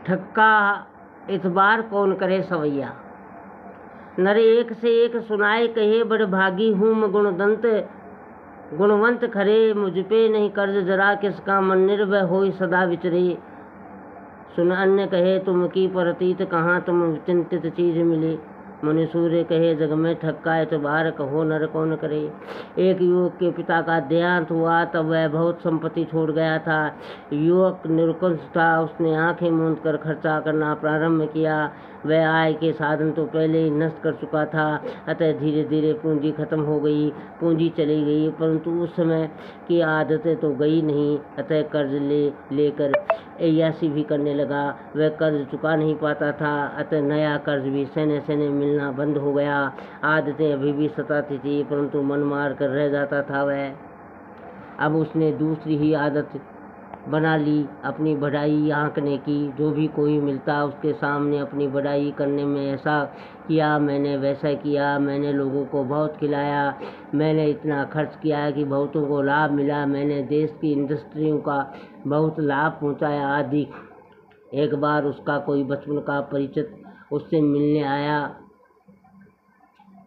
ठक्का इतबार कौन करे सवैया। नर एक से एक सुनाए कहे बड़ भागी हूँ मैं गुणवंत खरे, मुझ पे नहीं कर्ज जरा किसका मन निर्भय होई सदा विचरे। सुन अन्य कहे तुम की प्रतीत कहाँ तुम चिंतित चीज मिले। मुनि सूर्य कहे जग में ठक्का एतबार कहो नर कौन करे। एक युवक के पिता का देहांत हुआ, तब वह बहुत संपत्ति छोड़ गया था। युवक निरुंकुश था, उसने आंखें मूंद कर खर्चा करना प्रारंभ किया। वह आय के साधन तो पहले ही नष्ट कर चुका था, अतः धीरे धीरे पूंजी खत्म हो गई, पूंजी चली गई, परंतु उस समय की आदतें तो गई नहीं, अतः कर्ज लेकर ऐयासी भी करने लगा। वह कर्ज चुका नहीं पाता था, अतः नया कर्ज भी सेने सेने मिलना बंद हो गया। आदतें अभी भी सताती थी, परंतु मन मार कर रह जाता था वह। अब उसने दूसरी ही आदत बना ली, अपनी बढ़ाई आंकने की। जो भी कोई मिलता उसके सामने अपनी बढ़ाई करने में, ऐसा किया मैंने, वैसा किया मैंने, लोगों को बहुत खिलाया मैंने, इतना खर्च किया कि बहुतों को लाभ मिला मैंने, देश की इंडस्ट्रियों का बहुत लाभ पहुंचाया आदि। एक बार उसका कोई बचपन का परिचित उससे मिलने आया,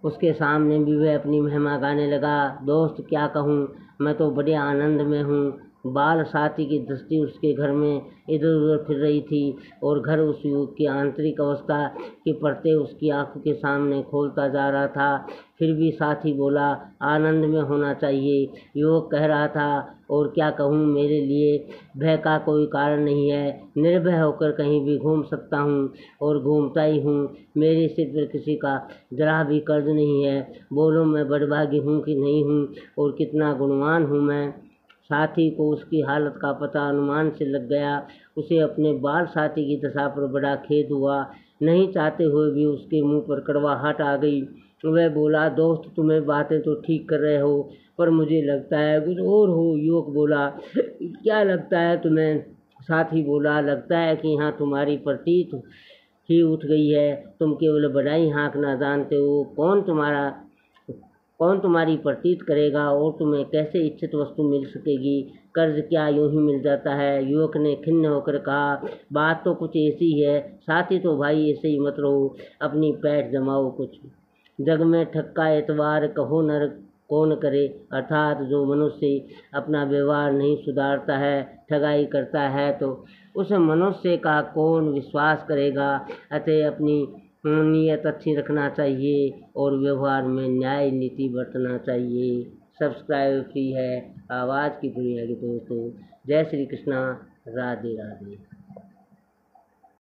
उसके सामने भी वह अपनी महिमा गाने लगा। दोस्त क्या कहूँ, मैं तो बड़े आनंद में हूँ। बाल साथी की दृष्टि उसके घर में इधर उधर फिर रही थी और घर उस युवक की आंतरिक अवस्था के पर्दे उसकी आंखों के सामने खोलता जा रहा था। फिर भी साथी बोला, आनंद में होना चाहिए। युवक कह रहा था, और क्या कहूँ, मेरे लिए भय का कोई कारण नहीं है, निर्भय होकर कहीं भी घूम सकता हूँ और घूमता ही हूँ। मेरे सिर पर किसी का जरा भी कर्ज नहीं है। बोलो मैं बड़भागी हूँ कि नहीं हूँ, और कितना गुणवान हूँ मैं। साथी को उसकी हालत का पता अनुमान से लग गया। उसे अपने बाल साथी की दशा पर बड़ा खेद हुआ। नहीं चाहते हुए भी उसके मुंह पर कड़वाहट आ गई। वह बोला, दोस्त तुम्हें बातें तो ठीक कर रहे हो, पर मुझे लगता है कुछ और हो। युवक बोला, क्या लगता है तुम्हें? साथी बोला, लगता है कि यहाँ तुम्हारी प्रतीत ही उठ गई है। तुम केवल बढ़ाई हाँकना जानते हो। कौन तुम्हारी प्रतीत करेगा, और तुम्हें कैसे इच्छित वस्तु मिल सकेगी? कर्ज क्या यूं ही मिल जाता है? युवक ने खिन्न होकर कहा, बात तो कुछ ऐसी है। साथी तो भाई ऐसे ही मत रहो, अपनी पैठ जमाओ कुछ। जग में ठक्का एतबार कहो नर कौन करे, अर्थात जो मनुष्य अपना व्यवहार नहीं सुधारता है, ठगाई करता है, तो उस मनुष्य का कौन विश्वास करेगा। अतः अपनी नीयत अच्छी रखना चाहिए और व्यवहार में न्याय नीति बरतना चाहिए। सब्सक्राइब फ्री है। आवाज़ की दुनिया के दोस्तों, जय श्री कृष्णा, राधे राधे।